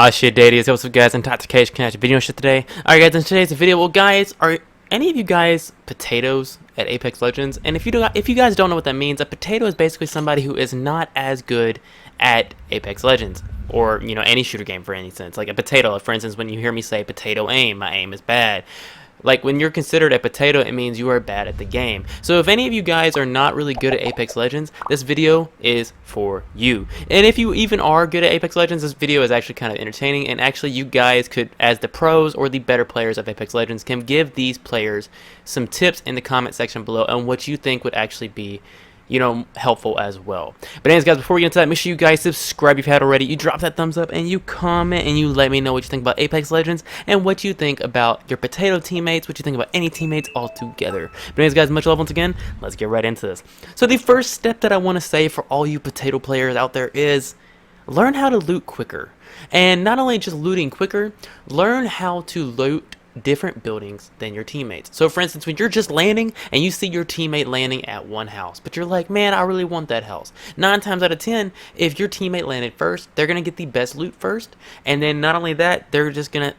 Ah shit, daddies, what's up guys, INTOXICATION, can I have a video shit today? Alright guys, in today's video, well guys, are any of you guys potatoes at Apex Legends? And if you guys don't know what that means, a potato is basically somebody who is not as good at Apex Legends. Or, you know, any shooter game for any sense. Like a potato, for instance, when you hear me say potato aim, my aim is bad. Like, when you're considered a potato, it means you are bad at the game. So if any of you guys are not really good at Apex Legends, this video is for you. And if you even are good at Apex Legends, this video is actually kind of entertaining. And actually, you guys could, as the pros or the better players of Apex Legends, can give these players some tips in the comment section below on what you think would actually be, you know, helpful as well. But anyways guys, before we get into that, make sure you guys subscribe if you haven't already. You drop that thumbs up and you comment and you let me know what you think about Apex Legends and what you think about your potato teammates, what you think about any teammates all together. But anyways guys, much love once again. Let's get right into this. So the first step that I want to say for all you potato players out there is learn how to loot quicker. And not only just looting quicker, learn how to loot different buildings than your teammates. So for instance, when you're just landing and you see your teammate landing at one house, but you're like, man, I really want that house. 9 times out of 10, if your teammate landed first, they're gonna get the best loot first, and then not only that, they're just gonna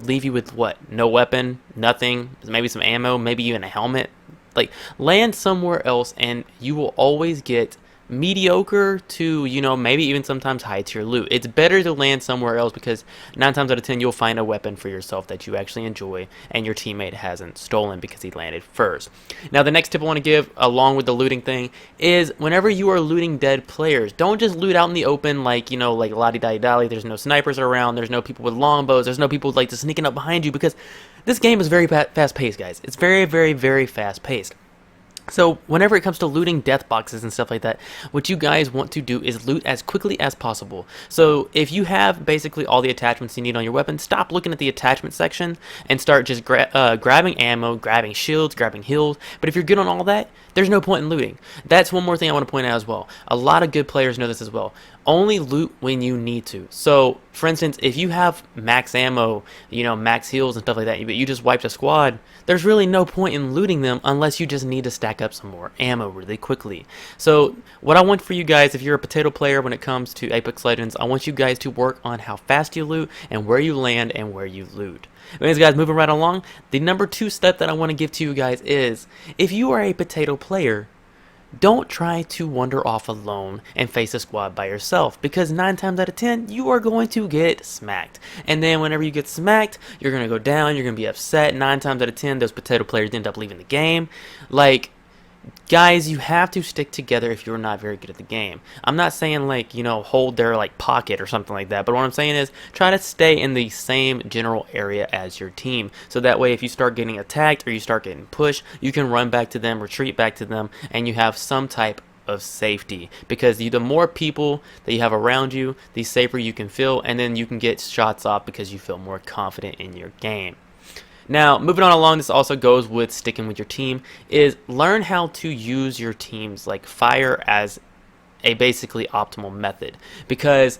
leave you with what? No weapon, nothing, maybe some ammo, maybe even a helmet. Like, land somewhere else and you will always get mediocre to, you know, maybe even sometimes high tier loot. It's better to land somewhere else because 9 times out of 10 you'll find a weapon for yourself that you actually enjoy and your teammate hasn't stolen because he landed first. Now the next tip I want to give along with the looting thing is whenever you are looting dead players, don't just loot out in the open like, you know, like la-di-da-di-da-li. There's no snipers around, there's no people with longbows, there's no people like just sneaking up behind you, because this game is very fast paced, guys. It's very fast paced. So whenever it comes to looting death boxes and stuff like that, what you guys want to do is loot as quickly as possible. So if you have basically all the attachments you need on your weapon, stop looking at the attachment section and start just grabbing ammo, grabbing shields, grabbing heals. But if you're good on all that, there's no point in looting. That's one more thing I want to point out as well. A lot of good players know this as well. Only loot when you need to. So for instance, if you have max ammo, you know, max heals and stuff like that, but you just wiped a squad, there's really no point in looting them unless you just need to stack up some more ammo really quickly. So what I want for you guys, if you're a potato player when it comes to Apex Legends, I want you guys to work on how fast you loot and where you land and where you loot. Anyways guys, moving right along, the number 2 step that I want to give to you guys is, if you are a potato player, don't try to wander off alone and face a squad by yourself, because 9 times out of 10 you are going to get smacked. And then whenever you get smacked, you're going to go down, you're going to be upset. 9 times out of 10 those potato players end up leaving the game. Like, guys, you have to stick together if you're not very good at the game. I'm not saying, like, you know, hold their like pocket or something like that, but what I'm saying is try to stay in the same general area as your team, so that way if you start getting attacked or you start getting pushed, you can run back to them, retreat back to them, and you have some type of safety. Because the more people that you have around you, the safer you can feel, and then you can get shots off because you feel more confident in your game. Now, moving on along, this also goes with sticking with your team, is learn how to use your team's like fire as a basically optimal method. Because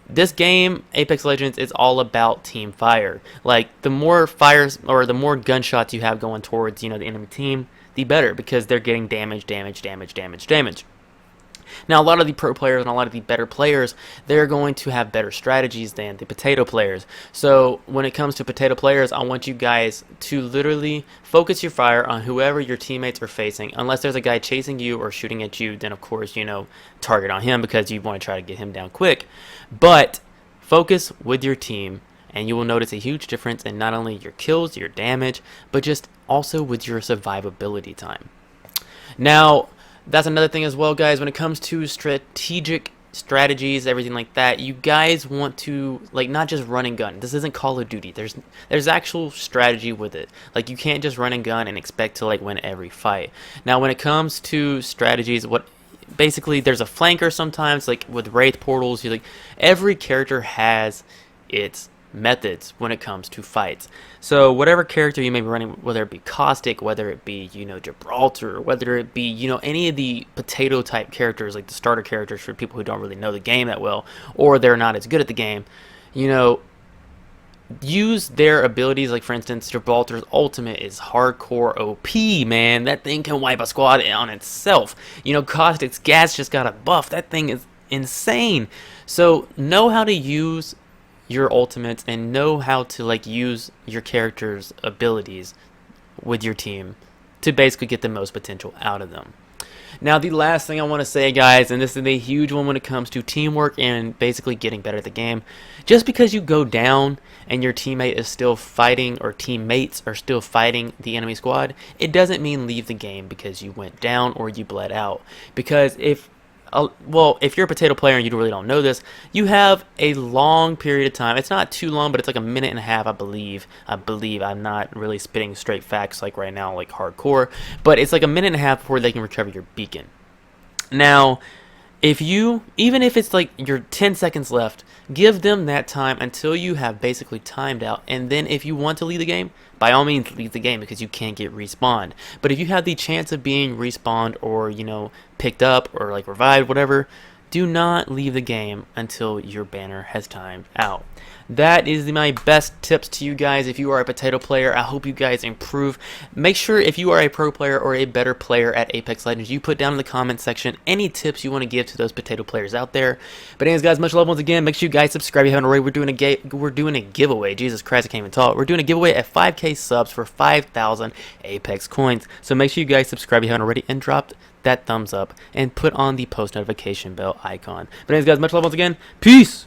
this game, Apex Legends, is all about team fire. Like, the more fires or the more gunshots you have going towards, you know, the enemy team, the better, because they're getting damage. Now, a lot of the pro players and a lot of the better players, they're going to have better strategies than the potato players. So when it comes to potato players, I want you guys to literally focus your fire on whoever your teammates are facing. Unless there's a guy chasing you or shooting at you, then of course, you know, target on him because you want to try to get him down quick. But focus with your team, and you will notice a huge difference in not only your kills, your damage, but just also with your survivability time. Now, that's another thing as well, guys. When it comes to strategies, everything like that, you guys want to, like, not just run and gun. This isn't Call of Duty. There's actual strategy with it. Like, you can't just run and gun and expect to like win every fight. Now, when it comes to strategies, basically there's a flanker sometimes, like with Wraith portals. Every character has its methods when it comes to fights. So whatever character you may be running, whether it be Caustic, whether it be, you know, Gibraltar, whether it be, you know, any of the potato type characters, like the starter characters for people who don't really know the game that well, or they're not as good at the game, you know, use their abilities. Like, for instance, Gibraltar's ultimate is hardcore OP, man. That thing can wipe a squad on itself. You know, Caustic's gas just got a buff. That thing is insane. So know how to use your ultimates and know how to like use your character's abilities with your team to basically get the most potential out of them. Now, the last thing I want to say, guys, and this is a huge one when it comes to teamwork and basically getting better at the game, just because you go down and your teammate is still fighting, or teammates are still fighting the enemy squad, it doesn't mean leave the game because you went down or you bled out. Because if you're a potato player and you really don't know this, you have a long period of time. It's not too long, but it's like a minute and a half, I believe. I'm not really spitting straight facts like right now, like hardcore, but it's like a minute and a half before they can recover your beacon. Now, even if it's like your 10 seconds left, give them that time until you have basically timed out. And then if you want to leave the game, by all means leave the game, because you can't get respawned. But if you have the chance of being respawned or, picked up or like revived, whatever, do not leave the game until your banner has timed out. That is my best tips to you guys if you are a potato player. I hope you guys improve. Make sure if you are a pro player or a better player at Apex Legends, you put down in the comment section any tips you want to give to those potato players out there. But anyways, guys, much love once again. Make sure you guys subscribe if you haven't already. We're doing a giveaway. Jesus Christ, I can't even talk. We're doing a giveaway at 5K subs for 5,000 Apex coins. So make sure you guys subscribe if you haven't already and drop that thumbs up and put on the post notification bell icon. But anyways, guys, much love once again. Peace!